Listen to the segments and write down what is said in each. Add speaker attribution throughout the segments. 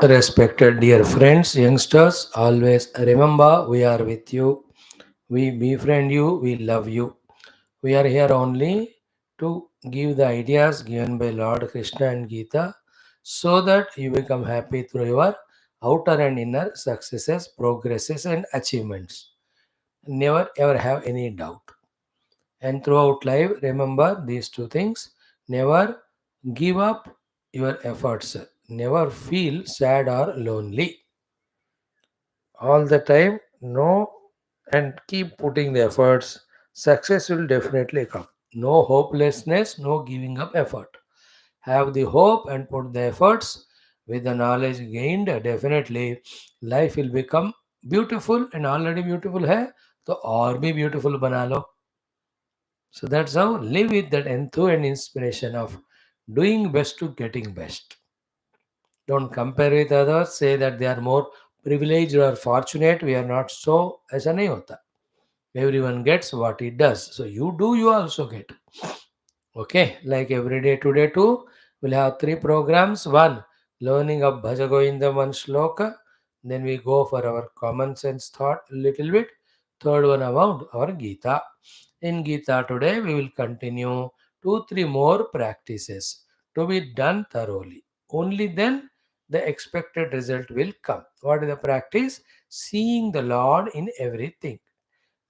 Speaker 1: Respected dear friends, youngsters, always remember we are with you. We befriend you, we love you. We are here only to give the ideas given by Lord Krishna and Geetha so that you become happy through your outer and inner successes, progresses, and achievements. Never ever have any doubt. And throughout life, remember these two things. Never give up your efforts. Never feel sad or lonely. All the time, no, and keep putting the efforts. Success will definitely come. No hopelessness, no giving up effort. Have the hope and put the efforts. With the knowledge gained, definitely life will become beautiful, and already beautiful hai तो और भी beautiful बना लो. So that's how live with that enthusiasm and inspiration of doing best to getting best. Don't compare with others, say that they are more privileged or fortunate. We are not so. ऐसा नहीं होता. Everyone gets what he does. So you do, you also get. Okay, like every day today too, we'll have three programs. One, learning of Bhaja Govindam one shloka. Then we go for our common sense thought a little bit. Third one about our Gita. In Gita today, we will continue two, three more practices to be done thoroughly. Only then the expected result will come. What is the practice? Seeing the Lord in everything.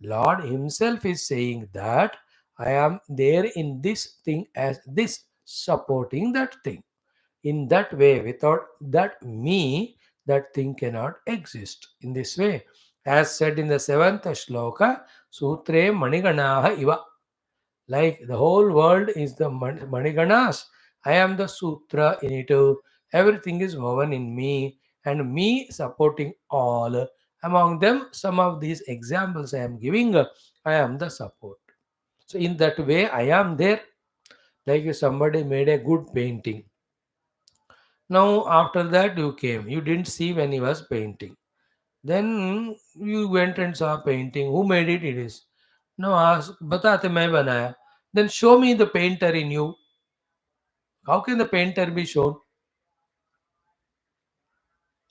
Speaker 1: Lord Himself is saying that I am there in this thing as this, supporting that thing. In that way, without that me, that thing cannot exist. In this way, as said in the seventh shloka, Sutre Maniganaha Iva. Like the whole world is the Maniganas. I am the Sutra in it. Everything is woven in me, and me supporting all. Among them, some of these examples I am giving, I am the support. So, in that way, I am there. Like if somebody made a good painting. Now, after that, you came. You didn't see when he was painting. Then you went and saw painting. Who made it? It is. No, ask, बताते मैं बनाया. Then show me the painter in you. How can the painter be shown?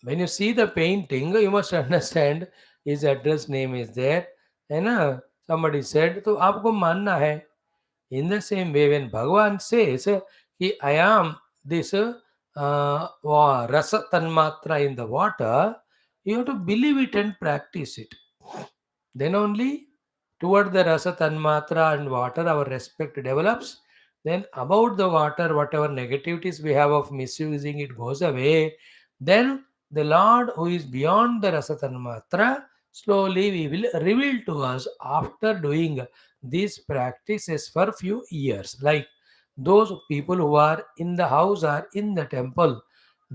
Speaker 1: When you see the painting, you must understand his address name is there. है ना? Somebody said, तो आपको मानना है. In the same way, when Bhagavan says, I am this rasa tanmatra in the water, you have to believe it and practice it. Then only toward the rasa tanmatra and water our respect develops. Then about the water, whatever negativities we have of misusing it goes away. Then the Lord who is beyond the rasa tanmatra, slowly we will reveal to us after doing these practices for few years. Like those people who are in the house or in the temple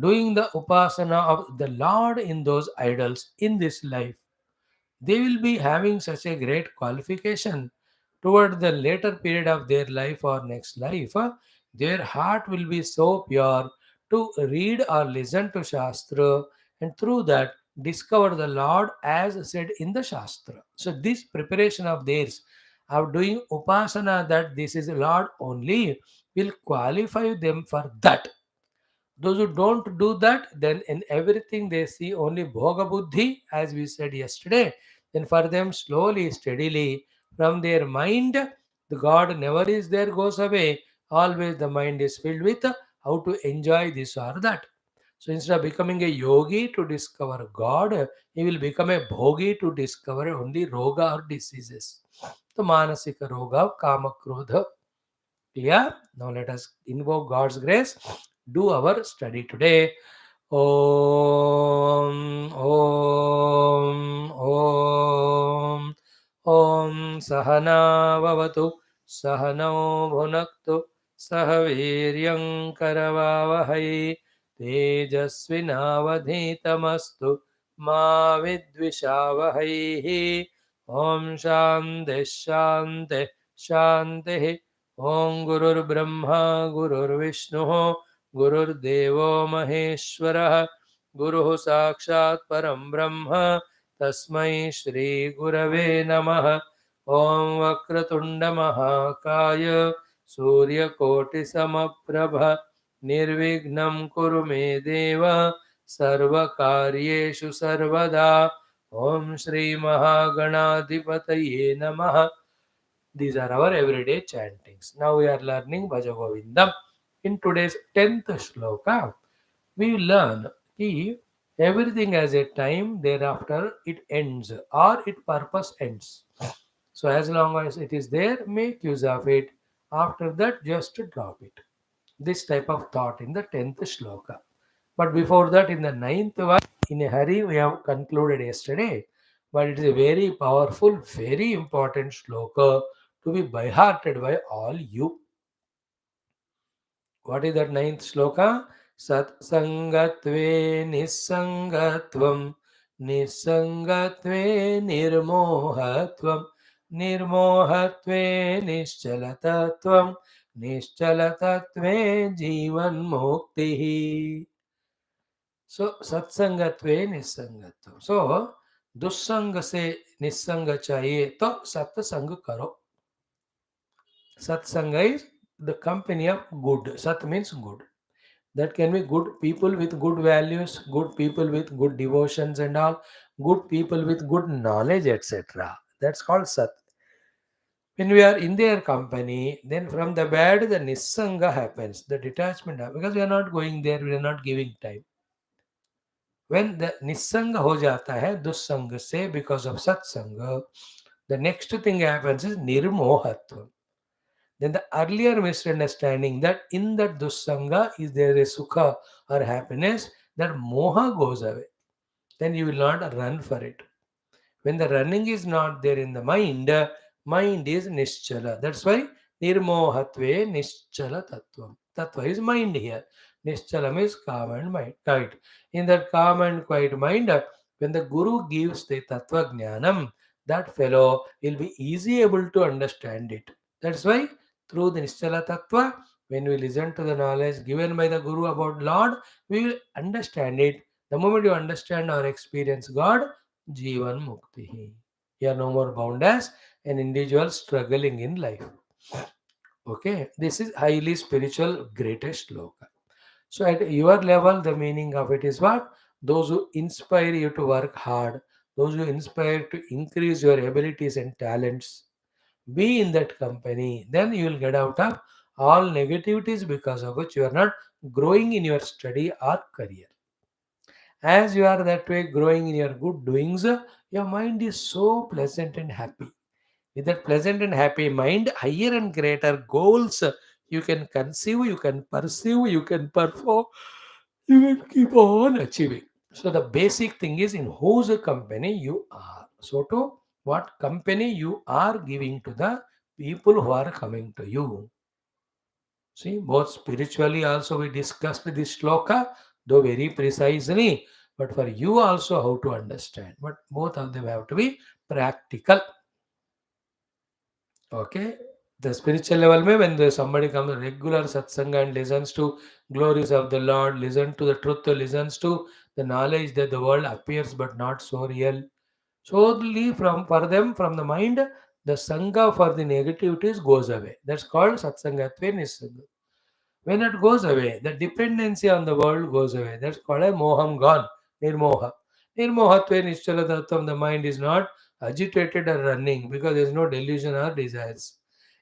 Speaker 1: doing the upasana of the Lord in those idols in this life, they will be having such a great qualification toward the later period of their life or next life. Their heart will be so pure to read or listen to Shastra and through that discover the Lord as said in the Shastra. So, this preparation of theirs of doing upasana that this is the Lord only will qualify them for that. Those who don't do that, then in everything they see only bhoga buddhi, as we said yesterday. Then for them, slowly, steadily, from their mind, the God never is there, goes away. Always the mind is filled with how to enjoy this or that. So instead of becoming a yogi to discover God, he will become a bhogi to discover only roga or diseases. The manasika roga, kama krodha. Clear? Now let us invoke God's grace. Do our study today. Om, Om, Om, Om Sahana Vavatu, Sahano Bhunaktu, Sahaviryam Karavavahai, Tejasvinavadhitamastu, Ma Vidvishavahai, Om Shanti Shanti Shanti. Om Gurur Brahma Gurur Vishnu Gururdevo Maheshwarah Guruः Sakshat Param Brahma Tasmai Shri Gurave Namah. Om Vakratunda Mahakaya Surya Koti Samaprabha Nirvignam Kuru Me Deva सर्वकार्येषु सर्वदा. Om Shri Mahaganadhipataye Namaha. These are our everyday chantings. Now we are learning Bhaja Govindam. In today's 10th shloka, we learn that everything has a time, thereafter it ends or its purpose ends. So as long as it is there, make use of it. After that, just drop it. This type of thought in the 10th shloka. But before that, in the ninth one, in a hurry, we have concluded yesterday. But it is a very powerful, very important shloka to be by hearted by all you. What is that ninth shloka? Sat sangatve nisangatvam, nisangatve nirmohatvam, nirmohatve nischalatatvam, nischalatatve jivan muktihi. So सत्संगत्वे निसंगत्व. So दुस्संग से निसंग चाहिए तो सत्संग करो. Satsanga is the company of good. Sat means good. That can be good people with good values, good people with good devotions and all, good people with good knowledge, etc. That's called Sat. When we are in their company, then from the bad, the Nisanga happens, the detachment happens, because we are not going there, we are not giving time. When the Nisanga ho jata hai, Dussanga se, because of Satsanga, the next thing happens is Nirmohatva. Then the earlier misunderstanding that in that dussanga is there a sukha or happiness, that moha goes away. Then you will not run for it. When the running is not there in the mind, mind is nischala. That's why nirmohatve nischala tattvam. Tattva is mind here. Nischala means calm and mind, quiet. In that calm and quiet mind, when the Guru gives the tattva jnanam, that fellow will be easy able to understand it. That's why through the Nischala Tattva, when we listen to the knowledge given by the Guru about Lord, we will understand it. The moment you understand or experience God, Jivan Mukti. You are no more bound as an individual struggling in life. Okay, this is highly spiritual, greatest sloka. So, at your level, the meaning of it is what? Those who inspire you to work hard, those who inspire to increase your abilities and talents, be in that company, then you will get out of all negativities because of which you are not growing in your study or career. As you are that way growing in your good doings, your mind is so pleasant and happy. With that pleasant and happy mind, higher and greater goals you can conceive, you can pursue, you can perform, you can keep on achieving. So the basic thing is in whose company you are. So to what company you are giving to the people who are coming to you. See, both spiritually also we discussed this shloka, though very precisely, but for you also how to understand. But both of them have to be practical. Okay. The spiritual level may when somebody comes regular satsanga and listens to glories of the Lord, listen to the truth, listens to the knowledge that the world appears but not so real. Solely from for them from the mind, the sangha for the negativities goes away. That's called satsangatve nisanga. When it goes away, the dependency on the world goes away. That's called a moham gone, nirmoha. Nirmohatve nischalatattvam, the mind is not agitated or running because there is no delusion or desires.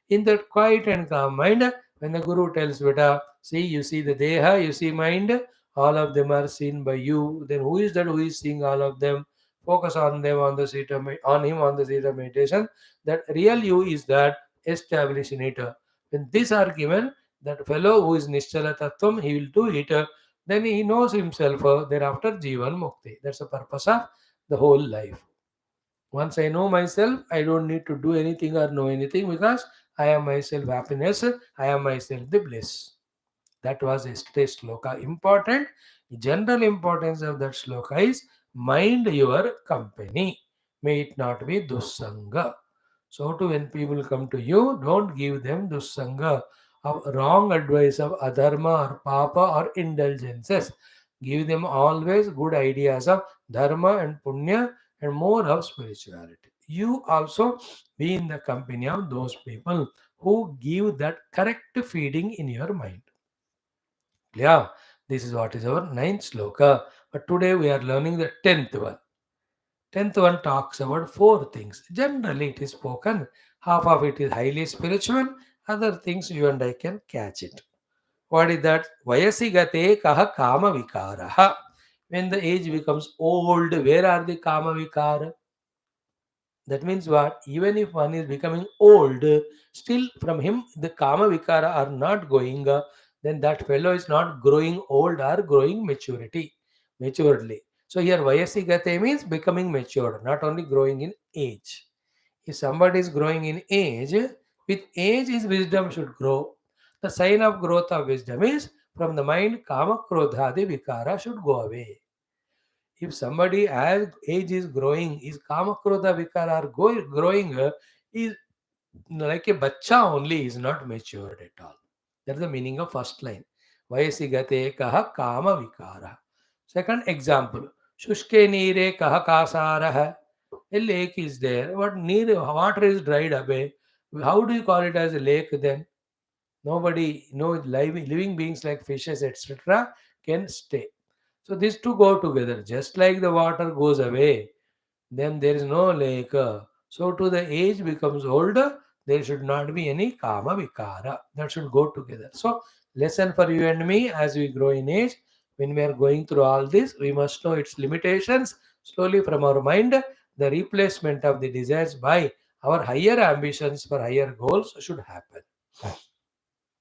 Speaker 1: In that quiet and calm mind, when the Guru tells, Beta, see, you see the Deha, you see mind, all of them are seen by you. Then who is that who is seeing all of them? Focus on them on the seat of on him on the seat of meditation. That real you is that established in it. When these are given, that fellow who is Nischala Tattvam, he will do it. Then he knows himself. Thereafter, Jivan Mukti. That's the purpose of the whole life. Once I know myself, I don't need to do anything or know anything because I am myself happiness, I am myself the bliss. That was yesterday's shloka. Important, general importance of that shloka is mind your company. May it not be dussanga. So to when people come to you, don't give them dussanga of wrong advice of adharma or papa or indulgences. Give them always good ideas of dharma and punya and more of spirituality. You also be in the company of those people who give that correct feeding in your mind. Yeah, this is what is our ninth sloka. But today we are learning the 10th one. 10th one talks about four things. Generally, it is spoken. Half of it is highly spiritual. Other things you and I can catch it. What is that? Vayasigate kaha kama vikaraha. When the age becomes old, where are the kama vikara? That means what? Even if one is becoming old, still from him the kama vikara are not going, then that fellow is not growing old or growing maturely. So here vayasigate means becoming matured, not only growing in age. If somebody is growing in age, with age his wisdom should grow. The sign of growth of wisdom is from the mind kama krodhadi vikara should go away. If somebody as age is growing, his kama krodha vikara are growing, is like a bacha only, is not matured at all. That's the meaning of first line. Vayasigate kaha kama vikara. Second example, shushke neere kaha kasarah. A lake is there. What near water is dried away. How do you call it as a lake then? Nobody, no living beings like fishes, etc., can stay. So these two go together. Just like the water goes away, then there is no lake. So to the age becomes older, there should not be any kama vikara. That should go together. So lesson for you and me as we grow in age, when we are going through all this, we must know its limitations. Slowly from our mind, the replacement of the desires by our higher ambitions for higher goals should happen.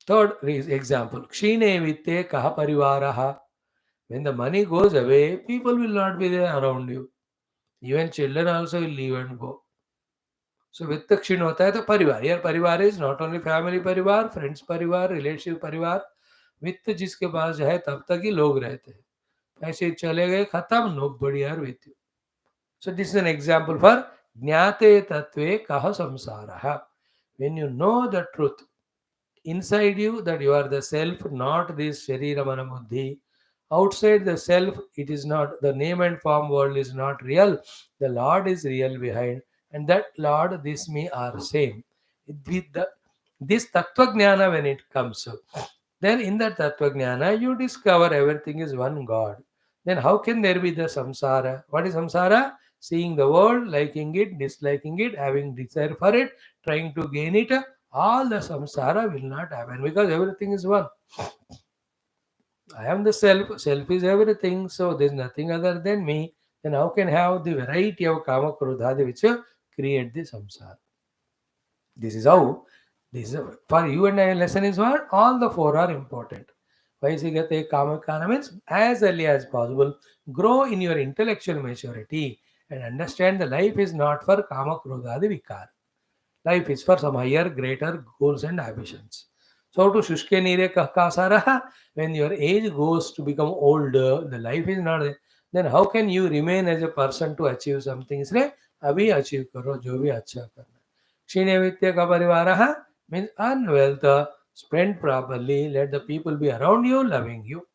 Speaker 1: Third example, Kshine vitte kaha parivaraha. When the money goes away, people will not be there around you. Even children also will leave and go. So वित्त क्षीण होता है तो परिवार, यार परिवार is not only family परिवार, friends परिवार, रिलेटिव परिवार. वित्त जिसके पास है तब तक ही लोग रहते हैं. पैसे चले गए खत्म, नो बड़ी यार वित्त. So this is an example for ज्ञाते तत्वे कह संसारः. When you know the truth inside you that you are the self, not this sharira mana buddhi. Outside the self, it is not. The name and form world is not real. The Lord is real behind, and that Lord, this me are same. With this tattva jnana when it comes, then in that tattva jnana you discover everything is one God. Then how can there be the samsara? What is samsara? Seeing the world, liking it, disliking it, having desire for it, trying to gain it. All the samsara will not happen because everything is one. I am the self, self is everything, so there is nothing other than me. Then how can I have the variety of kama krodhadi which create the samsara? This is how, this is for you and I lesson is what? All the four are important. Vaisigate kama kana means as early as possible, grow in your intellectual maturity and understand the life is not for kama krodhadi vikar. Life is for some higher, greater goals and ambitions. So to Shushke Nire Kahkasara, when your age goes to become older, the life is not there, then how can you remain as a person to achieve something? इसलिए अभी achieve करो जो भी अच्छा करना. क्षीणे वित्ते का परिवारः means earn wealth, spend properly, let the people be around you, loving you.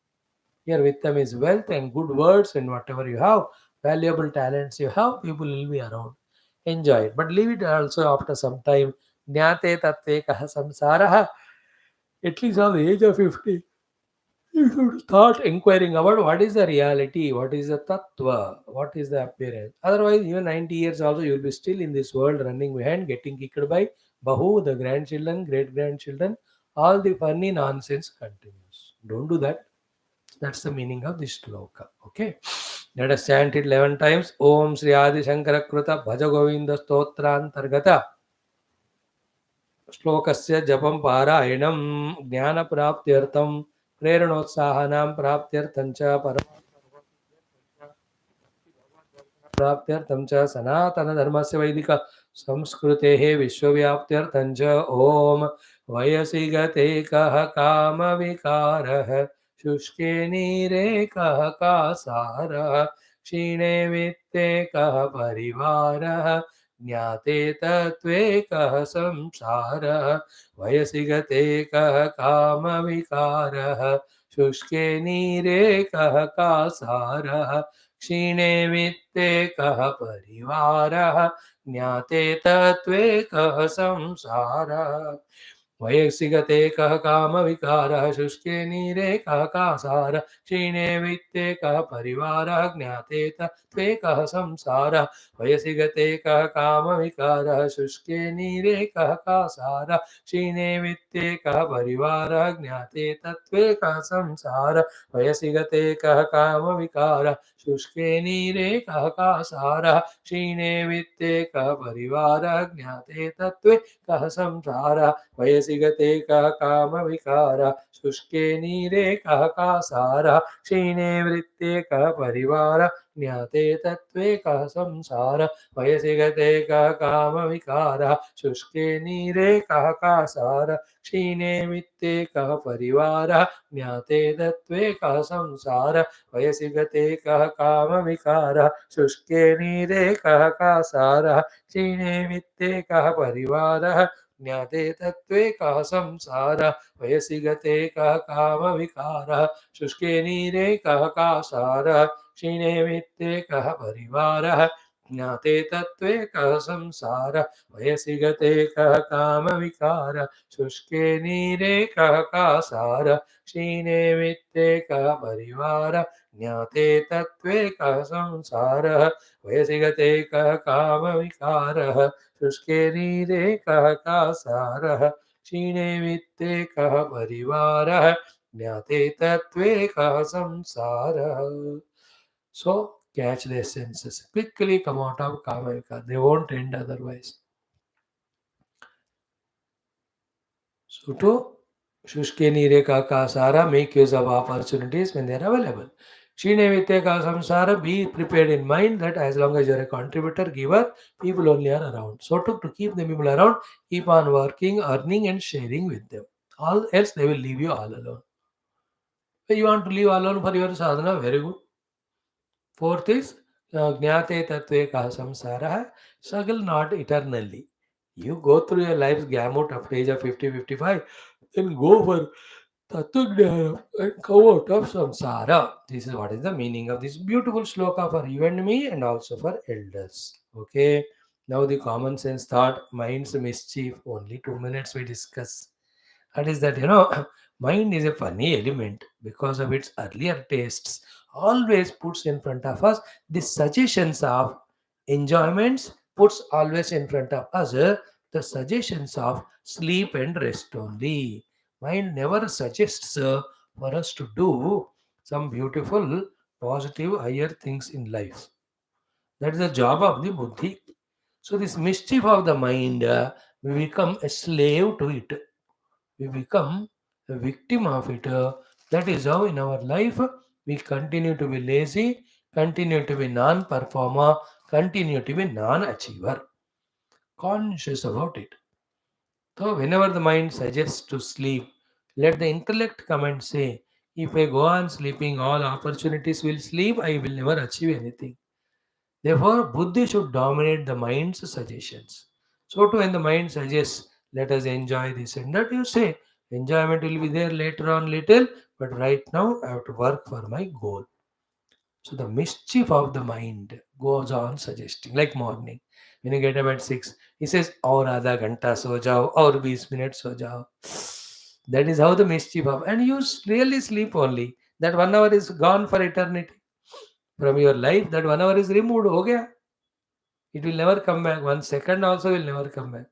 Speaker 1: Here with them is wealth and good words and whatever you have, valuable talents you have, people will be around. Enjoy it. But leave it also after some time. Jnate tattve kaha samsaraha. At least on the age of 50, you should start inquiring about what is the reality, what is the tattva, what is the appearance. Otherwise, even 90 years also, you will be still in this world running behind, getting kicked by Bahu, the grandchildren, great grandchildren. All the funny nonsense continues. Don't do that. That's the meaning of this shloka. Okay. Let us chant it 11 times. Om Sri Adi Shankara Kruta Bhaja Govinda Stotrantargata श्लोकस्य जपं पारायणं ज्ञानप्राप्त्यर्थं प्रेरणोत्साहनां प्राप्त्यर्थं च प्राप्त्यर्थं च सनातनधर्मस्य वैदिक संस्कृतेः विश्वव्याप्त्यर्थं च ॐ वयसि गते कः कामविकारः शुष्के नीरे कः कासारः क्षीणे वित्ते कः परिवारः ज्ञाते तत्त्वे कः संसारः वयसि गते कः कामविकारः शुष्के नीरे कः कासारः क्षीणे वित्ते कः परिवारः ज्ञाते तत्त्वे कः संसारः वयसिगते कः कामविकारः शुष्के नीरे कः कासारः क्षीणे वित्ते कः परिवारः ज्ञाते तत्त्वे कः संसारः वयसि गते कः कामविकारः शुष्के नीरे कः कासारः क्षीणे वित्ते कः परिवारः ज्ञाते तत्त्वे कः संसारः वयसि गते कः कामविकारः शुष्के नीरे कः कासारः क्षीणे वित्ते कः परिवारः ज्ञाते तत्त्वे कः संसारः वयसि गते कः कामविकारः शुष्के नीरे कः कासारः क्षीणे वृत्ते कः परिवारः ज्ञाते तत्त्वे कः संसारः वयसि गते कः कामविकारः शुष्के नीरे कः कासारः क्षीणे वित्ते कः परिवारः ज्ञाते तत्त्वे कः संसारः वयसि गते कः कामविकारः शुष्के नीरे कः कासारः क्षीणे वित्ते कः परिवारः ज्ञाते तत्त्वे कः संसारः वयसि गते कः कामविकारः शुष्के नीरे कः कासारः क्षीणे वित्ते कः परिवारः ज्ञाते तत्त्वे कः संसारः वयसि गते कः कामविकारः शुष्के नीरे कः कासारः क्षीणे वित्ते कः परिवारः ज्ञाते तत्त्वे कः संसारः वयसि गते कः कामविकारः शुष्के नीरे कः कासारः क्षीणे वित्ते कः परिवारः ज्ञाते तत्त्वे कः संसारः. So catch the essences. Quickly come out of Kamavika. They won't end otherwise. So to Shushke Nireka Kasara, make use of opportunities when they are available. Shine Viteka Samsara, be prepared in mind that as long as you are a contributor, giver, people only are around. So to keep the people around, keep on working, earning and sharing with them. All else they will leave you all alone. So you want to live alone for your sadhana, very good. Fourth is Jnate Tattve Kaha Samsara, struggle not eternally. You go through your life's gamut of age of 50, 55, then go for Tattva and come out of samsara. This is what is the meaning of this beautiful shloka for you and me and also for elders. Okay. Now the common sense thought, mind's mischief. Only 2 minutes we discuss. That is that, mind is a funny element because of its earlier tastes. Always puts in front of us the suggestions of enjoyments, puts always in front of us the suggestions of sleep and rest only. Mind never suggests for us to do some beautiful, positive, higher things in life. That is the job of the buddhi. So, this mischief of the mind, we become a slave to it. We become a victim of it. That is how in our life we continue to be lazy, continue to be non performer, continue to be non achiever. Conscious about it. So, whenever the mind suggests to sleep, let the intellect come and say, if I go on sleeping, all opportunities will sleep, I will never achieve anything. Therefore, buddhi should dominate the mind's suggestions. So, too, when the mind suggests, let us enjoy this and that, you say, enjoyment will be there later on, little, but right now I have to work for my goal. So the mischief of the mind goes on suggesting, like morning. When you get up at 6, he says, "Aur आधा घंटा सो जाओ, और 20 minutes सो जाओ." That is how the mischief of, and you really sleep only. That 1 hour is gone for eternity from your life. That 1 hour is removed. हो गया. It will never come back. 1 second also will never come back.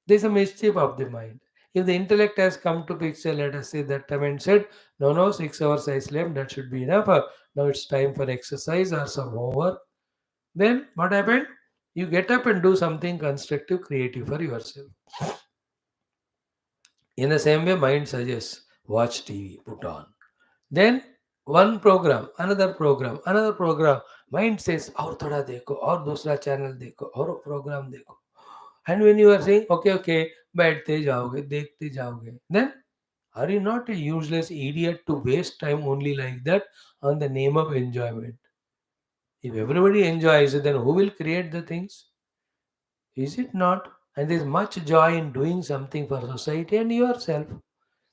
Speaker 1: There is a mischief of the mind. If the intellect has come to picture, let us say that time and said, no, no, 6 hours I slept, that should be enough. Now it's time for exercise or some homework. Then what happened? You get up and do something constructive, creative for yourself. In the same way, mind suggests, watch TV, put on. Then one program, another program, another program. Mind says, और थोड़ा देखो, और दूसरा channel देखो, और programme देखो. And when you are saying, okay, okay, बैठते जाओगे, देखते जाओगे, then are you not a useless idiot to waste time only like that on the name of enjoyment? If everybody enjoys it, then who will create the things? Is it not? And there is much joy in doing something for society and yourself.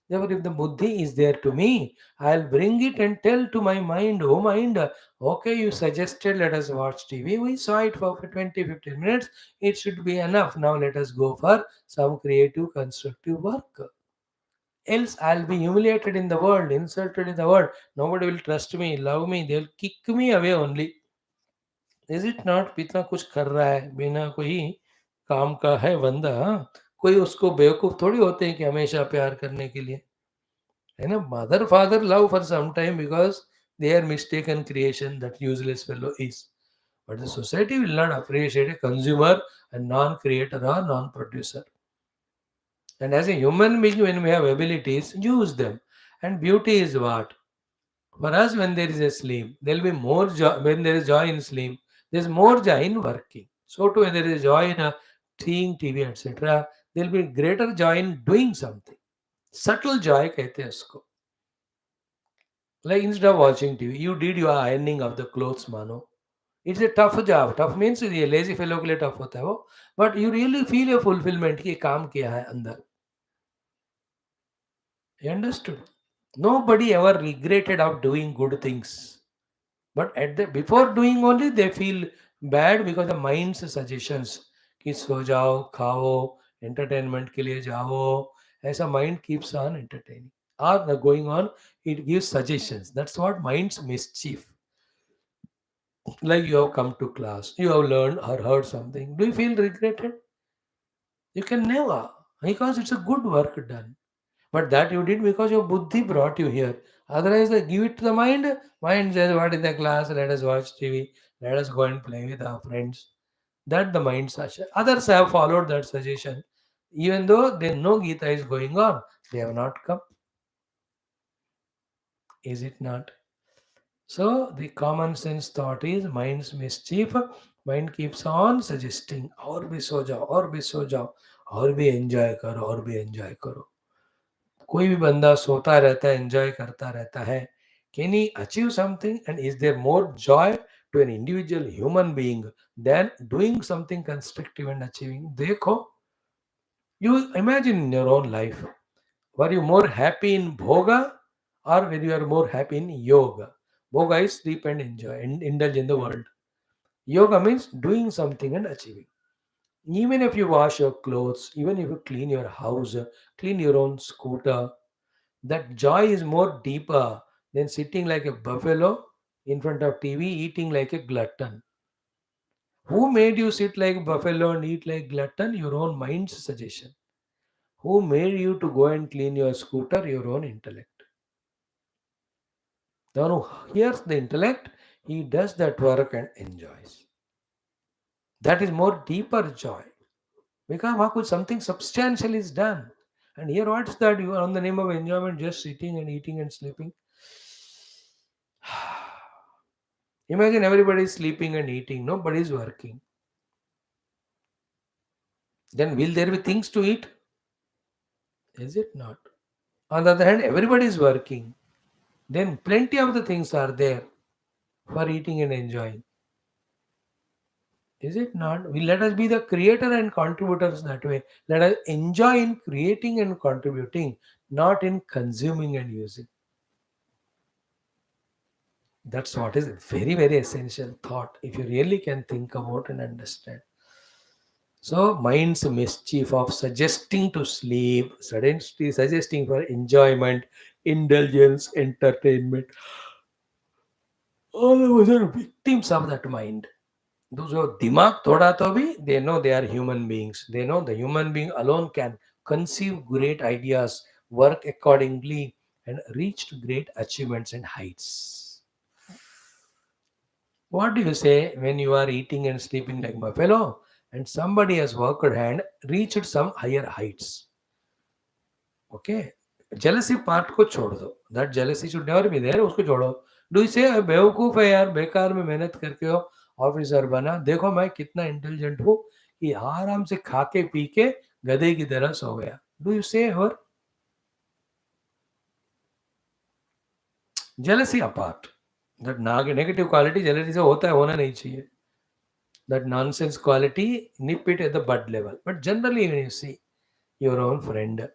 Speaker 1: Therefore, if the buddhi is there to me, I'll bring it and tell to my mind, oh mind, okay, you suggested let us watch TV. We saw it for 20, 15 minutes. It should be enough. Now let us go for some creative, constructive work. Else, I'll be humiliated in the world, insulted in the world. Nobody will trust me, love me. They'll kick me away only. Is it not? इतना कुछ कर रहा है बिना कोई काम का है बंदा, कोई उसको बेवकूफ थोड़ी होते हैं कि हमेशा प्यार करने के लिए, है ना? Mother father love for some time because they are mistaken creation that useless fellow is, but the society will not appreciate a consumer and non-creator or non-producer. And as a human being, when we have abilities, use them. And beauty is what? For us, when there is a sleep, there will be more joy. When there is joy in sleep, there is more joy in working. So too, when there is joy in seeing TV, etc., there will be greater joy in doing something. Subtle joy, कहते हैं उसको. Like instead of watching TV, you did your ironing of the clothes, mano. It's a tough job. Tough means ये lazy fellow के लिए tough होता है वो. But you really feel a fulfillment कि काम किया है अंदर. You understood? Nobody ever regretted of doing good things. But at the before doing only they feel bad because the mind's suggestions कि सो जाओ, खाओ, entertainment के लिए जाओ. ऐसा mind keeps on entertaining. Or going on, it gives suggestions. That's what mind's mischief. Like you have come to class, you have learned or heard something. Do you feel regretted? You can never, because it's a good work done. But that you did because your buddhi brought you here. Otherwise, they give it to the mind. Mind says, what in the class? Let us watch TV. Let us go and play with our friends. That the mind such. Others have followed that suggestion. Even though they know Geetha is going on, they have not come. Is it not? So the common sense thought is mind's mischief. Mind keeps on suggesting, और भी सो जाओ, और भी सो जाओ, और भी enjoy करो, और भी एंजॉय करो. कोई भी बंदा सोता रहता है, एंजॉय करता रहता है. Can he achieve something? And is there more joy to an individual human being than doing something constructive and achieving? देखो, you imagine in your own life. Were you more happy in bhoga or were you are more happy in yoga? Bhoga is sleep and enjoy and indulge in the world. Yoga means doing something and achieving. Even if you wash your clothes, even if you clean your house, clean your own scooter, that joy is more deeper than sitting like a buffalo in front of TV eating like a glutton. Who made you sit like buffalo and eat like glutton? Your own mind's suggestion. Who made you to go and clean your scooter? Your own intellect. The one who hears the intellect, he does that work and enjoys. That is more deeper joy. Because वहाँ कुछ something substantial is done. And here what's that? You are on the name of enjoyment just sitting and eating and sleeping. Imagine everybody is sleeping and eating, nobody is working. Then will there be things to eat? Is it not? On the other hand, everybody is working. Then plenty of the things are there for eating and enjoying. Is it not? We let us be the creator and contributors that way. Let us enjoy in creating and contributing, not in consuming and using. That's what is a very, very essential thought if you really can think about and understand. So, mind's mischief of suggesting to sleep, suddenly suggesting for enjoyment, indulgence, entertainment, all of us are victims of that mind. Those who have dimag thoda to bhi, they know they are human beings. They know the human being alone can conceive great ideas, work accordingly, and reach to great achievements and heights. What do you say when you are eating and sleeping like buffalo and somebody has worked and reached some higher heights? Okay. Jealousy part को छोड़ दो. That jealousy should never be there. उसको छोड़ो. Do you say बेवकूफ है यार, बेकार में मेहनत करके हो ऑफिसर बना, देखो मैं कितना इंटेलिजेंट हूँ कि आराम से खा के पी के गधे की तरह सो गया. Do you say her? Jealousy apart. That negative quality jealousy से होता है, होना नहीं चाहिए. That nonsense quality, nip it at the bud level. But generally when you see your own friend,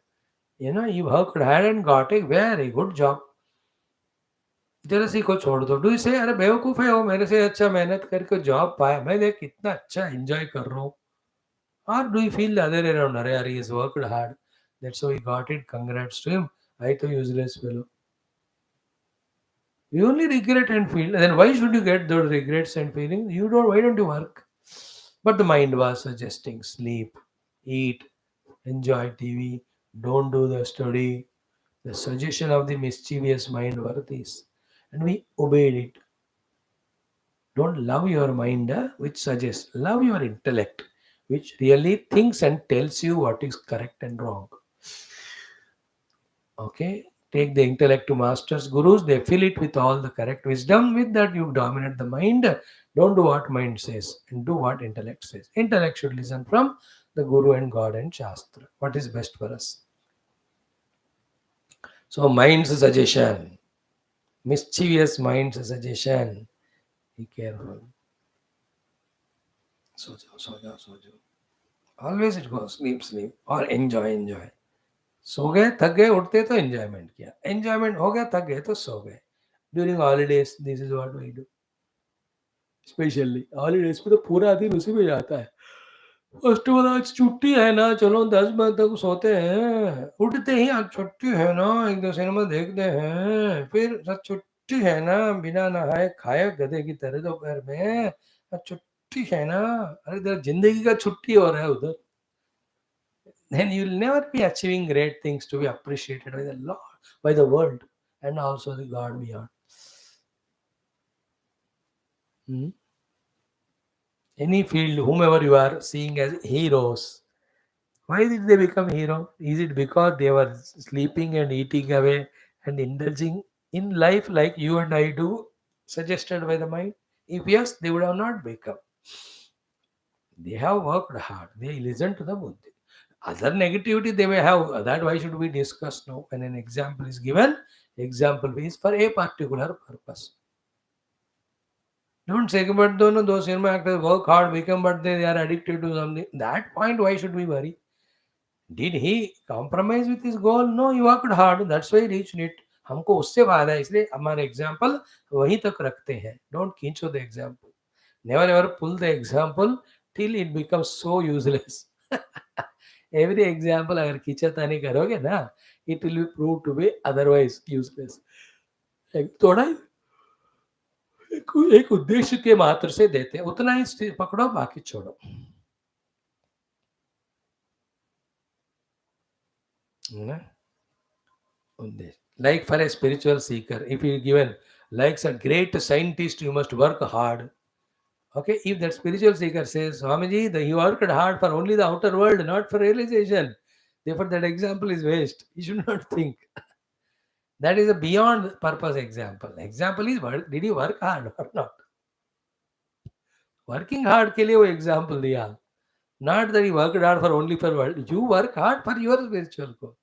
Speaker 1: You worked hard and got a very good job. Jealousy को छोड़ दो. Do you से अरे बेवकूफ है वो मेरे से अच्छा मेहनत करके जॉब पाया, मैं देख कितना अच्छा एंजॉय कर रहा हूँ. Or do you feel the other way around? Arey, he has worked hard. That's how he got it. Congrats to him. I to useless fellow. You only regret and feel. Then why should you get those regrets and feelings? You don't. Why don't you work? But the mind was suggesting sleep, eat, enjoy TV, don't do the study. The suggestion of the mischievous mind were this, and we obeyed it. Don't love your mind, which suggests. Love your intellect, which really thinks and tells you what is correct and wrong. Okay, take the intellect to masters, gurus. They fill it with all the correct wisdom. With that, you dominate the mind. Don't do what mind says and do what intellect says. Intellect should listen from the guru and God and Shastra. What is best for us? So, mind's suggestion, mischievous mind's suggestion. Be careful. So, always it goes sleep, sleep, or enjoy, enjoy. सो गए थक गए उठते तो enjoyment किया, enjoyment हो गया थक गए तो सो गए. During holidays this is what we do. Specially holidays पे तो पूरा दिन उसी में जाता है. फर्स्ट ऑफ ऑल आज छुट्टी है ना, चलो 10 बजे तक सोते हैं, उठते ही आज छुट्टी है ना एक दो सिनेमा देखते हैं, फिर सच छुट्टी है ना बिना नहाए खाए गधे की तरह दोपहर में, आज छुट्टी है ना. अरे इधर जिंदगी का छुट्टी हो रहा है उधर. Then you will never be achieving great things to be appreciated by the Lord, by the world, and also the God beyond. Hmm? Any field, whomever you are seeing as heroes, why did they become hero? Is it because they were sleeping and eating away and indulging in life like you and I do, suggested by the mind? If yes, they would have not become. They have worked hard. They listen to the Buddha. Other negativity they may have, that why should we discuss now? When an example is given, example is for a particular purpose. Don't say, but those cinema actors work hard, become, but they are addicted to something. That point, why should we worry? Did he compromise with his goal? No, he worked hard. That's why he reached it. हमको उससे फायदा है, इसलिए हमारे example वहीं तक रखते हैं. डोंट खींचो the example. Never ever pull the example till it becomes so useless. Every example अगर खींचातानी करोगे ना, it will be proved to be otherwise useless. थोड़ा एक उद्देश्य के मात्र से देते हैं, उतना ही पकड़ो बाकी छोड़ो. ना? उद्देश्य. Like for a spiritual seeker, if you given like a great scientist, you must work hard. Okay, if that spiritual seeker says, Swamiji, he worked hard for only the outer world, not for realization. Therefore, that example is waste. You should not think. That is a beyond purpose example. Example is, did he work hard or not? Working hard के लिए वो example दिया. Not that he worked hard for only for world. You work hard for your spiritual goal.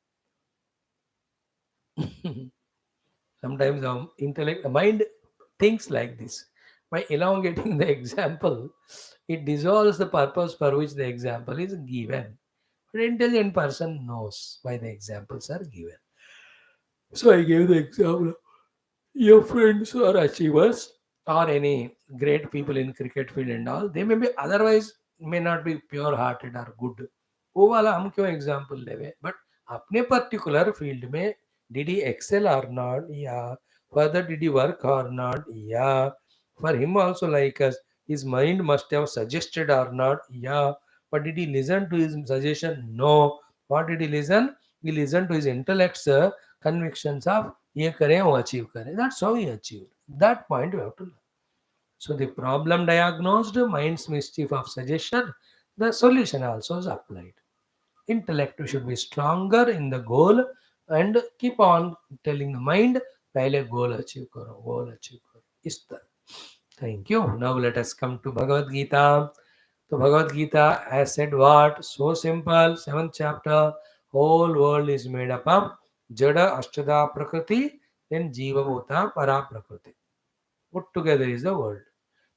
Speaker 1: Sometimes our intellect, the mind thinks like this. By elongating the example, it dissolves the purpose for which the example is given. But intelligent person knows why the examples are given. So I gave the example. Your friends are achievers or any great people in cricket field and all, they may be otherwise may not be pure hearted or good. वो वाला हम क्यों example लेवे, but अपने particular field में did he Excel और not, या further did he work और नॉट, या for him also like us his mind must have suggested or not, yeah, but did he listen to his suggestion? No. What did he listen? He listened to his intellect's convictions of ये करें वो achieve करें. That's how he achieved. That point we have to learn. So the problem diagnosed, mind's mischief of suggestion, the solution also is applied. Intellect should be stronger in the goal and keep on telling the mind, पहले goal achieve करो, goal achieve करो. इस तरह. Thank you. Now let us come to Bhagavad Gita. So Bhagavad Gita has said what? So simple. 7th chapter. Whole world is made up of Jada Ashtada Prakriti, then Jiva Bhuta Para Prakriti. Put together is the world.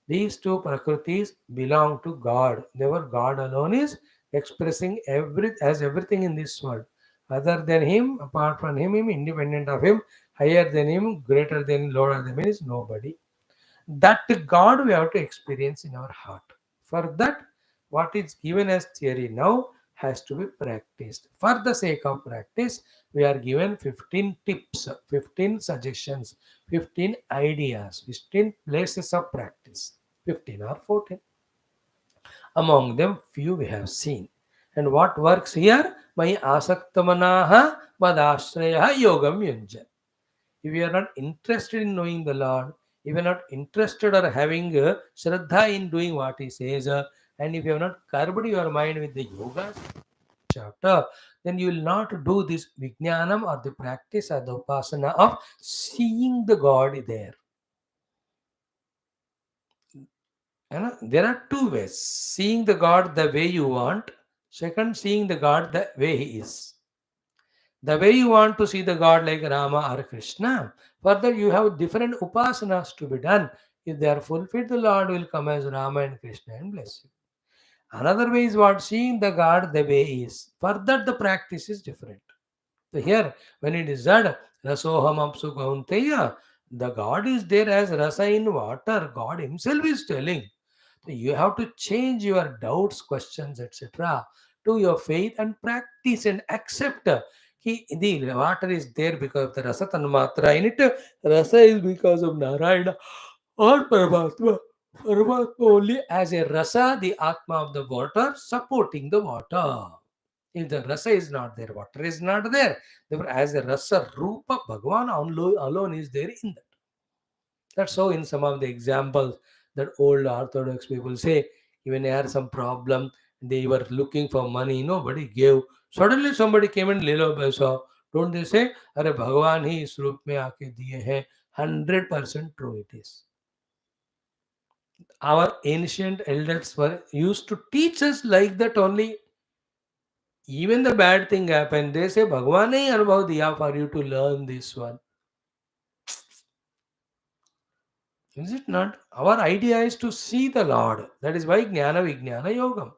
Speaker 1: These two Prakritis belong to God. Therefore, God alone is expressing everything in this world. Other than him, apart from him, independent of him, higher than him, greater than, lower than him is nobody. That God we have to experience in our heart. For that, what is given as theory now has to be practiced. For the sake of practice, we are given 15 tips, 15 suggestions, 15 ideas, 15 places of practice, 15 or 14. Among them, few we have seen. And what works here? My asaktamanaha madashrayaha yogam yunja. If you are not interested in knowing the Lord, if you are not interested or having shraddha in doing what He says, and if you have not curbed your mind with the yoga chapter, then you will not do this vijnanam or the practice or the upasana of seeing the God there. There are two ways: seeing the God the way you want, second, seeing the God the way He is. The way you want to see the God like Rama or Krishna, further you have different upasanas to be done. If they are fulfilled, the Lord will come as Rama and Krishna and bless you. Another way is what? Seeing the God the way He is. Further, the practice is different. So here, when it is said, Rasoham apsu kaunteya, the God is there as rasa in water. God Himself is telling. So you have to change your doubts, questions, etc. to your faith and practice and accept. The water is there because of the rasa tanmatra in it. Rasa is because of Narayana or Paramatma. Paramatma only as a rasa, the atma of the water, supporting the water. If the rasa is not there, water is not there. Therefore, as a rasa, rupa, Bhagavan alone is there in that. That's how in some of the examples that old Orthodox people say, even they had some problem, they were looking for money, nobody gave. Suddenly somebody came and Lilo Baisa. Don't they say, Are Bhagavan hi is roop mein aake diye hai? 100% true it is. Our ancient elders were used to teach us like that only. Even the bad thing happened, they say, Bhagavan ne hi anubhav diya for you to learn this one. Is it not? Our idea is to see the Lord. That is why Jnana Vijnana Yogam.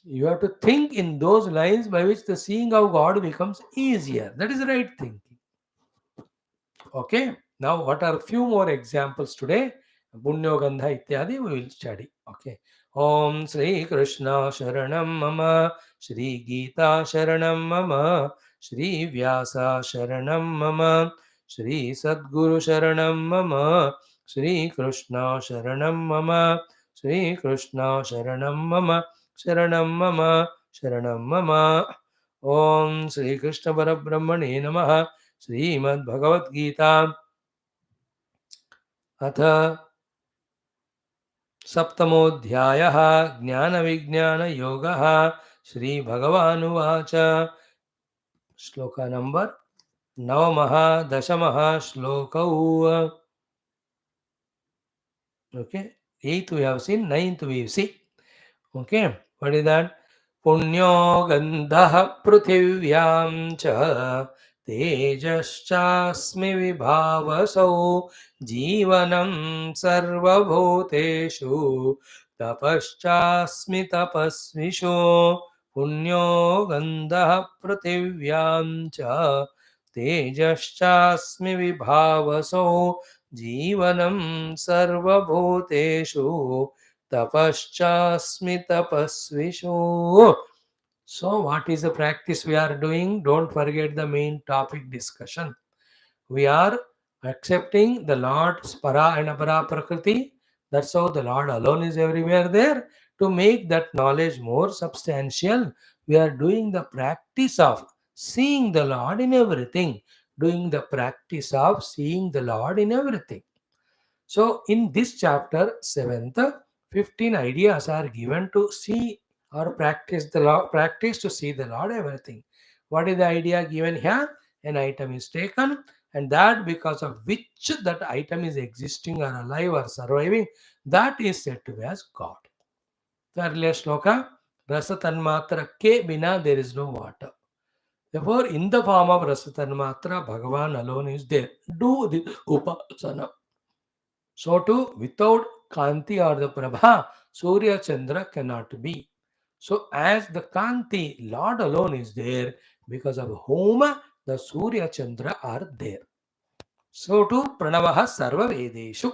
Speaker 1: You have to think in those lines by which the seeing of God becomes easier. That is the right thinking. Okay. Now, what are few more examples today? Punyo Gandha Ityadi we will study. Okay. Om Sri Krishna Sharanam Mama Shri Geetha Sharanam Mama Shri Vyasa Sharanam Mama Shri Sadguru Sharanam Mama Shri Krishna Sharanam Mama Shri Krishna Sharanam Mama Sharanam Mama Sharanam Mama Om Sri Krishna Parabrahmane Namaha Shrimad Bhagavad Gita अथ सप्तमोऽध्यायः ज्ञानविज्ञानयोगः श्रीभगवानुवाच श्लोक number नवमः दशमः श्लोकौ okay 8th we have seen 9th we see okay what is that पुण्यो गन्धः पृथिव्यां च तेजश्चास्मि विभावसौ जीवनं सर्वभूतेषु तपश्चास्मि तपस्विषु पुण्यो गन्धः पृथिव्यां च तेजश्चास्मि विभावसौ जीवनं सर्वभूतेषु tapaschasmi tapasvisho. So, what is the practice we are doing? Don't forget the main topic discussion. We are accepting the Lord's para and apara prakriti. That's how the Lord alone is everywhere there. To make that knowledge more substantial, we are doing the practice of seeing the Lord in everything. Doing the practice of seeing the Lord in everything. So, in this chapter, 7th, 15 ideas are given to see or practice the law, practice to see the Lord everything. What is the idea given here? An item is taken, and that because of which that item is existing or alive or surviving, that is said to be as God. The earlier shloka, Rasa Tanmatra ke bina there is no water. Therefore, in the form of Rasa Tanmatra, Bhagavan alone is there. Do the upasana. So too, without Kanti or the Prabha, Surya Chandra cannot be. So as the Kanti, Lord alone is there, because of whom the Surya Chandra are there. So too Pranavaha Sarva Vedeshu.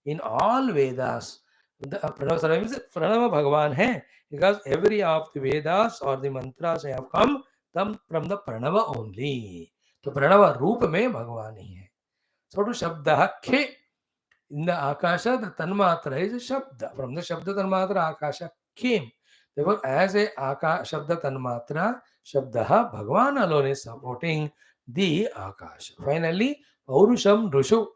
Speaker 1: In all Vedas, the Pranava Sarva means Pranava Bhagavan hai, because every of the Vedas or the mantras have come from the Pranava only. तो Pranava रूप में भगवान ही है. So to Shabda Khe. In the Akasha, the Tanmatra is a Shabda. From the Shabda Tanmatra, Akasha came. Therefore, as a Shabda Tanmatra, Shabdaha, Bhagavan alone is supporting the Akasha. Finally, Paurusham Rushu.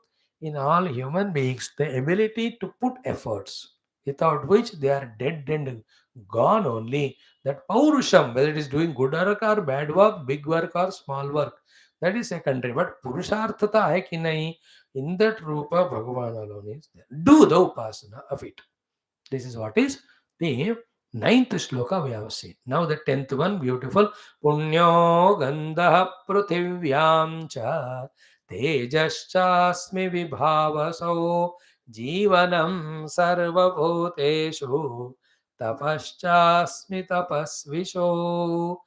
Speaker 1: In all human beings, the ability to put efforts, without which they are dead and gone only. That Paurusham, whether it is doing good work or bad work, big work or small work, that is secondary. But Purusharthata hai ki nahi, in that Rupa, Bhagavan alone is there. Do the Upasana of it. This is what is the ninth shloka we have seen. Now the 10th one, beautiful. Punyo Gandha Pruthivyam Cha Tejaschasmi Vibhavaso Jivanam Sarva Bhuteshu Tapaschasmi Tapasvisho.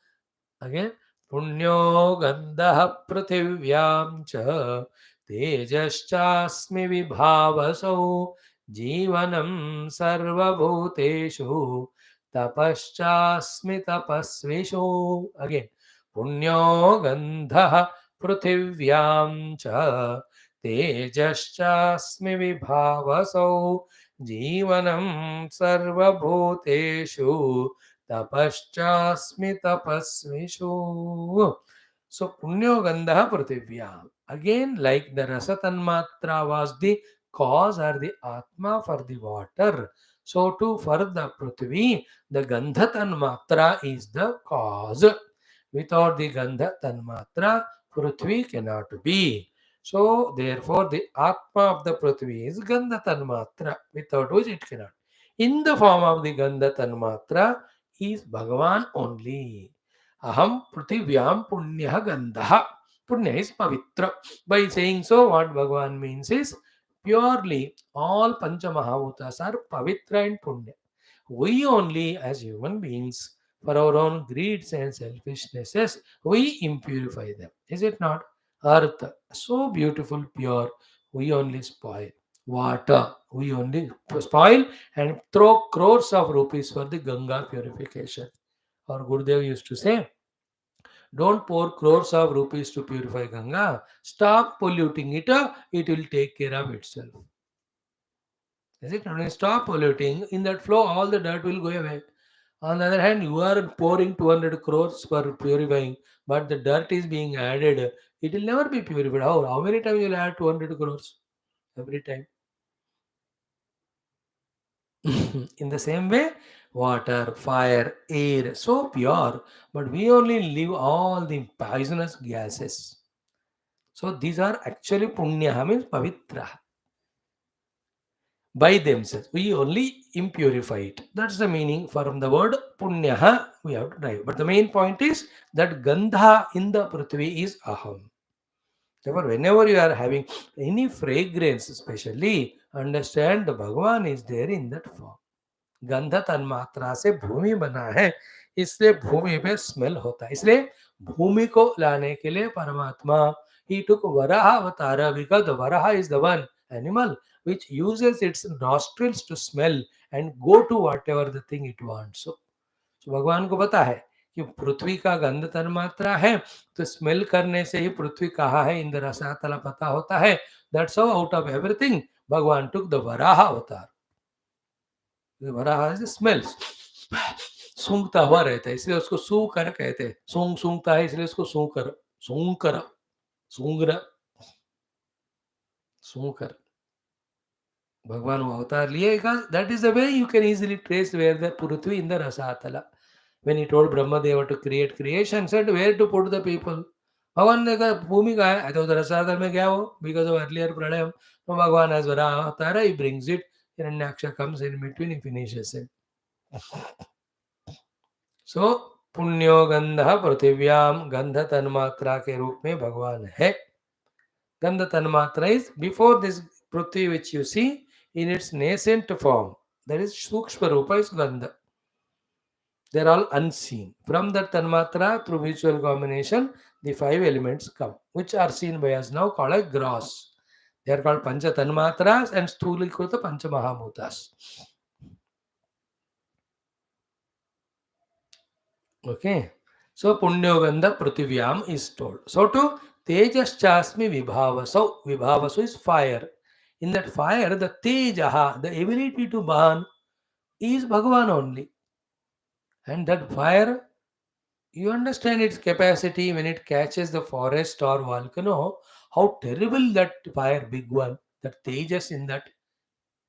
Speaker 1: Again, Punyo Gandha Pruthivyam Cha Tejaschasmi Vibhavaso Jivanam Sarvabhuteshu Tapaschasmi Tapasvishu. Again, Punyo Gandha Pruthivyam Cha Tejaschasmi Vibhavaso Jivanam Sarvabhuteshu Tapaschasmi tapasvishu. So Punyo Gandha Prithivya. Again, like the Rasa Tanmatra was the cause or the Atma for the water. So too for the Prithvi, the Gandha Tanmatra is the cause. Without the Gandha Tanmatra, Prithvi cannot be. So therefore the Atma of the Prithvi is Gandha Tanmatra, without which it cannot. In the form of the Gandha Tanmatra, is Bhagavan only. Aham Pruthivyam Punya Gandha. Punya is Pavitra. By saying so, what Bhagavan means is purely all Pancha Mahabhutas are Pavitra and Punya. We only, as human beings, for our own greeds and selfishnesses, we impurify them. Is it not? Earth, so beautiful, pure, we only spoil. Water, we only spoil and throw crores of rupees for the Ganga purification. Our Gurudev used to say, don't pour crores of rupees to purify Ganga. Stop polluting it, it will take care of itself. Is it? When you stop polluting, in that flow, all the dirt will go away. On the other hand, you are pouring 200 crores for purifying, but the dirt is being added. It will never be purified. How many times you will add 200 crores? Every time. In the same way, water, fire, air, so pure, but we only leave all the poisonous gases. So these are actually punya, means pavitra by themselves. We only impurify it. That's the meaning from the word punya. We have to drive. But the main point is that gandha in the prithvi is aham. Therefore, whenever you are having any fragrance, especially, understand the Bhagavan is there in that form. गंध तन्मात्रा से भूमि बना है, इसलिए भूमि पे smell होता है. इसलिए भूमि को लाने के लिए परमात्मा he took varaha avatara because the varaha is the one animal which uses its nostrils to smell and go to whatever the thing it wants. So भगवान को पता है कि पृथ्वी का गंध तन्मात्रा है, तो स्मेल करने से ही पृथ्वी कहाँ है इंद्र रसातला पता होता है. That's how out of everything Bhagwan took the varaha avatar. Varaha smells सूंघता हुआ रहता है, इसलिए उसको सू कर कहते हैं. सूंघता है इसलिए उसको सूंघ कर भगवान वो अवतार लिए. That is the way you can easily trace where the Prithvi in the Rasatala. When he told Brahmadev to create creation, said where to put the people. भगवान ने कहा भूमि का है, तो उधर रसातल में गया वो, बिकॉज ऑफ अर्लियर प्रलय. तो भगवान as Varaha avatar he brings it. Hiranyaksha comes in between, he finishes it. So पुण्यो गंध पृथिव्याम, गंध तन्मात्रा के रूप में भगवान है. गंध तन्मात्रा इज बिफोर दिस पृथ्वी which you see in its nascent form, that is सूक्ष्म रूप इज गंध. They're all unseen. From that Tanmatra, through mutual combination, the five elements come, which are seen by us now called as gross. They are called Pancha Tanmatras and Sthulikruta Pancha Mahabhutas. Okay. So Punyogandha Pruthivyam is told. So to Tejas Chasmi Vibhavaso. Vibhavaso is fire. In that fire, the Tejaha, the ability to burn, is Bhagavan only. And that fire, you understand its capacity when it catches the forest or volcano, how terrible that fire, big one, that Tejas in that,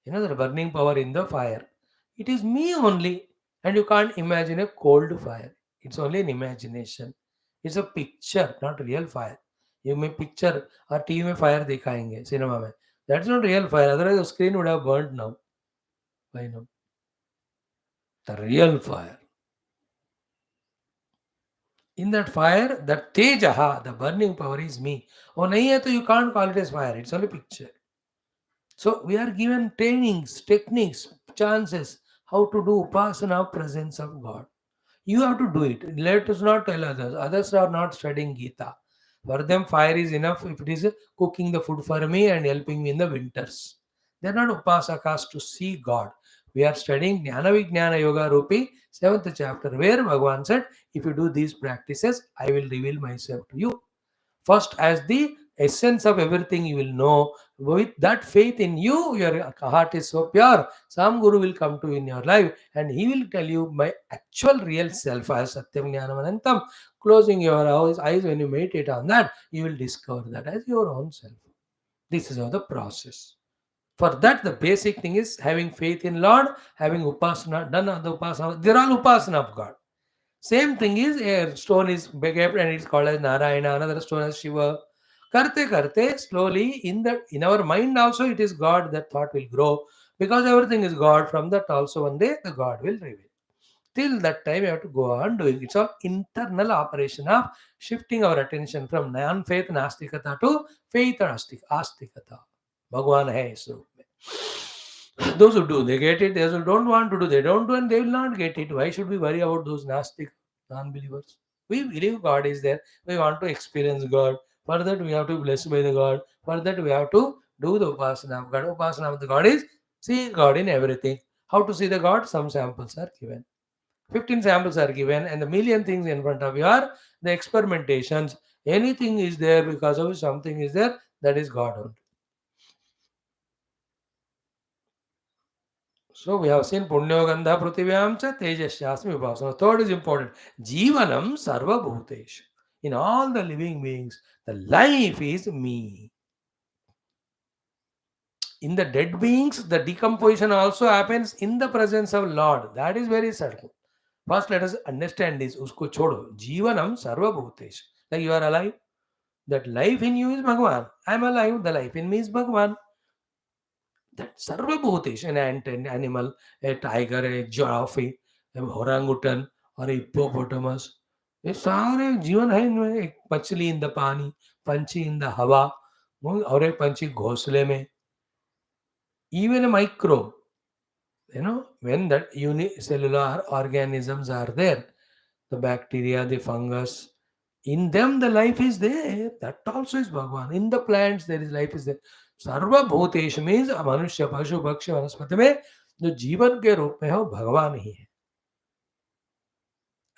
Speaker 1: the burning power in the fire. It is me only, and you can't imagine a cold fire. It's only an imagination. It's a picture, not real fire. You may picture or TV में fire दिखाएंगे cinema में. That's not real fire. Otherwise, the screen would have burnt now. Why not? The real fire. In that fire, that tejaha, the burning power is me. Oh, nahi hai, to you can't call it as fire. It's only picture. So we are given trainings, techniques, chances how to do upasana of presence of God. You have to do it. Let us not tell others. Others are not studying Geetha. For them, fire is enough if it is cooking the food for me and helping me in the winters. They are not upasakas to see God. We are studying Jnana Vijnana Yoga Rupi, 7th chapter, where Bhagavan said, if you do these practices, I will reveal myself to you. First, as the essence of everything you will know. With that faith in you, your heart is so pure. Some guru will come to you in your life and he will tell you my actual real self as Satyam Jnanam Anantam. Closing your eyes when you meditate on that, you will discover that as your own self. This is how the process. For that, the basic thing is having faith in Lord, having upasana, done the upasana. They're all upasana of God. Same thing is a stone is kept and it's called as Narayana, another stone as Shiva. Karte karte, slowly in our mind also it is God, that thought will grow because everything is God. From that also one day the God will reveal. Till that time you have to go on doing. It's all internal operation of shifting our attention from non-faith nastikata to faith astikata. Bhagwan hai इस रूप में. Those who do, they get it. Those who don't want to do, they don't do, and they will not get it. Why should we worry about those nastic non-believers? We believe God is there. We want to experience God. For that, we have to be blessed by the God. For that, we have to do the upasana of God. Upasana of the God is see God in everything. How to see the God? Some samples are given. 15 samples are given, and the million things in front of you are the experimentations. Anything is there because of something is there, that is God only. So we have seen Punyogandha Pruthivyam cha Tejasyasmi Vipasana. Third is important. Jivanam Sarva Bhutesh. In all the living beings, the life is me. In the dead beings, the decomposition also happens in the presence of Lord. That is very subtle. First, let us understand this. Usko chodo. Jivanam Sarva Bhutesh. Like you are alive. That life in you is Bhagavan. I am alive. The life in me is Bhagavan. That Sarva Bhutesh, an ant, an animal, a tiger, a giraffe, a orangutan, or a hippopotamus. ये सारे जीवन है इनमें. एक मछली in the पानी, पंछी in the हवा, और एक पंछी घोंसले में. Even a microbe, when that unicellular organisms are there, the bacteria, the fungus, in them the life is there. That also is Bhagwan. In the plants there is life is there. सर्व भूतेश means मनुष्य पशु पक्षी वनस्पति में जो जीवन के रूप में हो भगवान ही है.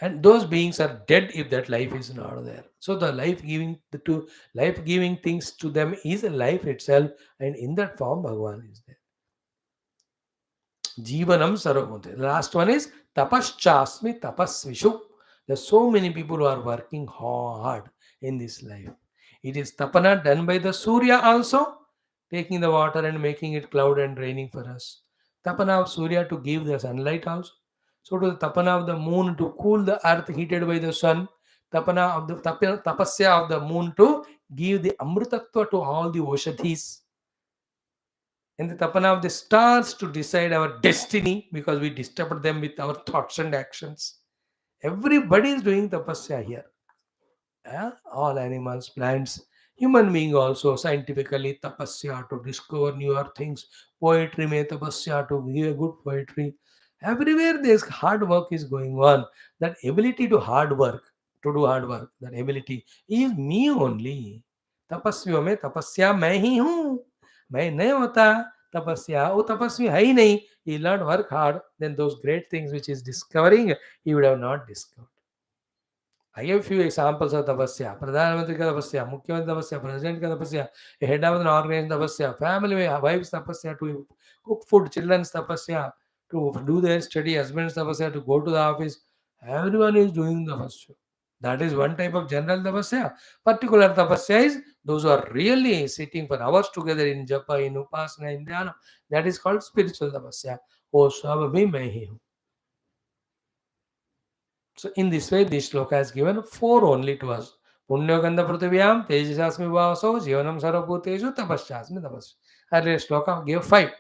Speaker 1: And those beings are dead if that life is not there. So the life giving things to them is life itself, and in that form Bhagwan is there. Jivanam Sarvamute. The last one is Tapaschasmi Tapasvishu. There are so many people who are working hard in this life. It is Tapana done by the Surya also, taking the water and making it cloud and raining for us. Tapana of Surya to give the sunlight also. So to the Tapana of the moon to cool the earth heated by the sun. Tapana of the Tapasya of the moon to give the Amritattva to all the Oshadhis, and the tapana of the stars to decide our destiny because we disturbed them with our thoughts and actions. Everybody is doing tapasya here. All animals, plants, human being also scientifically tapasya to discover newer things. Poetry may tapasya to give a good poetry. Everywhere this hard work is going on. That ability to hard work, to do hard work, that ability is me only. तपस्वियों में तपस्या मैं ही हूँ. मैं नहीं होता तपस्या, वो तपस्वी है ही नहीं. He learned work hard, then those great things which is discovering, he would have not discovered. I give few examples of tapasya. प्रधानमंत्री का तपस्या, मुख्यमंत्री तपस्या, president का तपस्या, a head of an organization तपस्या, family में wives तपस्या to cook food, children's तपस्या to do their study, husband's tapasya to go to the office. Everyone is doing tapasya. That is one type of general tapasya. Particular tapasya is those who are really sitting for hours together in japa, in upasana, in dhyana. That is called spiritual tapasya. वो सब भी मैं ही हूँ. So in this way, this shloka has given 4 only to us. Punyogandha pruthivyam tejasasmi vaso jivanam sarvabhuteshu tapashyasmi tapasya. Earlier shloka gave 5.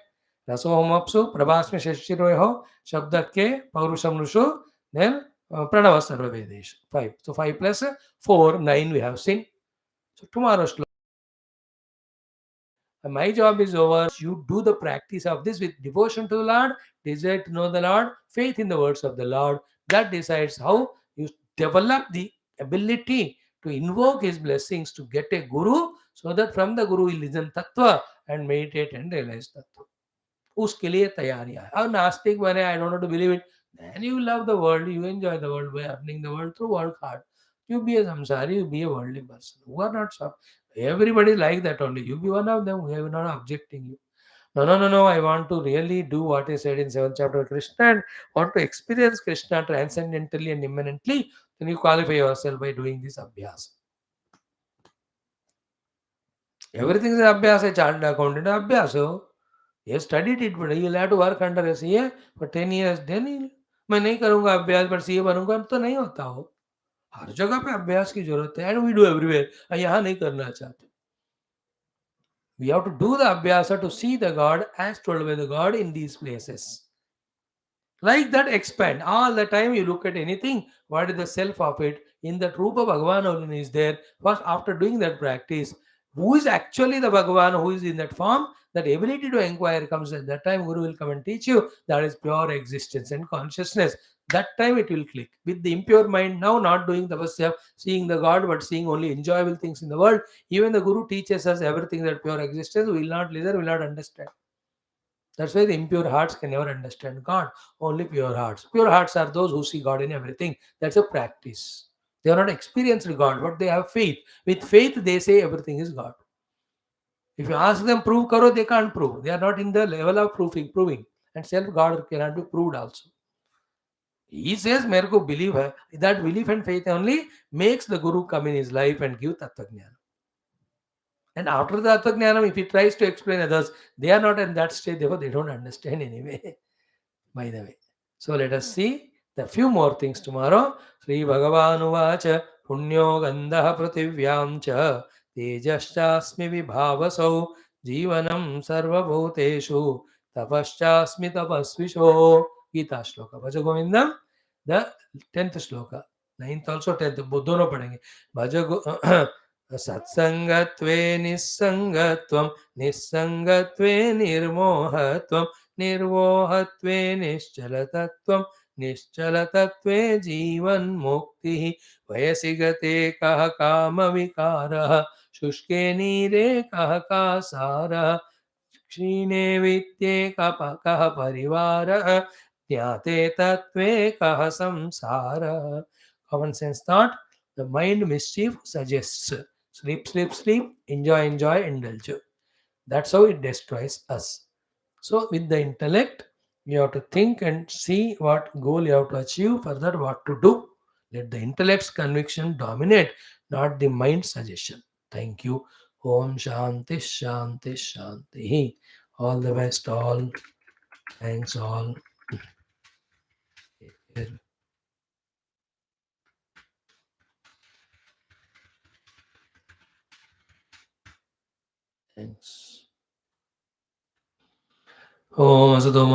Speaker 1: Rasohomapsu prabhasmi shashiroho shabdake paurusam nushu, then pranava sarvavedeshu. 5. So 5 plus 4, 9 we have seen. So tomorrow shloka. My job is over. You do the practice of this with devotion to the Lord, desire to know the Lord, faith in the words of the Lord. That decides how you develop the ability to invoke His blessings to get a Guru, so that from the Guru you listen Tattva and meditate and realize Tattva. उसके लिए तैयारियां है. अब नास्तिक बने, I don't know to believe it. Then you love the world, you enjoy the world by earning the world through work hard. You be a samsari, you be a worldly person. Who are not some. Everybody like that only. You be one of them. We are not objecting you. No, no, no, no. I want to really do what is said in 7th chapter of Krishna and want to experience Krishna transcendentally and immanently. Then you qualify yourself by doing this abhyas. Everything is abhyas. A chartered accountant abhyas. He has studied it, but he will have to work under a CA for 10 years. Then he, मैं नहीं करूंगा अभ्यास पर CA बनूंगा, तो नहीं होता हो. हर जगह पे अभ्यास की जरूरत है. And we do everywhere. यहाँ नहीं करना चाहते. We have to do the abhyasa to see the God as told by the God in these places. Like that, expand. All the time you look at anything, what is the self of it? In that Rupa Bhagavan only is there. First, after doing that practice, who is actually the Bhagavan, who is in that form? That ability to inquire comes at that time. Guru will come and teach you. That is pure existence and consciousness. That time it will click. With the impure mind, now not doing tapasya, seeing the God, but seeing only enjoyable things in the world. Even the Guru teaches us everything that pure existence. We will not listen, will not understand. That's why the impure hearts can never understand God. Only pure hearts. Pure hearts are those who see God in everything. That's a practice. They are not experienced God, but they have faith. With faith, they say everything is God. If you ask them prove karo, they can't prove. They are not in the level of proving. And self God cannot be proved also. He says, मेरे को believe है. That belief and faith only makes the Guru come in his life and give Tattva Jnana. And after the Tattva Jnana, if he tries to explain others, they are not in that state, therefore they don't understand anyway. By the way. So let us see the few more things tomorrow. Sri Bhagavan Punyo Gandha Prativyam cha Tejaschasmi Vibhavasau Jivanam Sarva Bhuteshu Tapaschasmi Tapasvisho. Geetha Shloka. Bhaja Govindam, the 10th Shloka. 9th also 10th. दोनों पढ़ेंगे. Bhaja सत्संगत्वे निस्संगत्वं निस्संगत्वे निर्मोहत्वं निर्मोहत्वे निश्चलतत्वं निश्चलतत्वे जीवन्मुक्तिः वयसि गते कः कामविकारः शुष्के नीरे कः कासारः क्षीणे वित्ते कः परिवारः ज्ञाते तत्त्वे कः संसारः. Common sense thought. The mind mischief suggests sleep, sleep, sleep, enjoy, enjoy, indulge. That's how it destroys us. So, with the intellect, you have to think and see what goal you have to achieve, further what to do. Let the intellect's conviction dominate, not the mind suggestion. Thank you. Om Shanti Shanti Shanti. All the best, all. Thanks, all. Thanks. Om Asatoma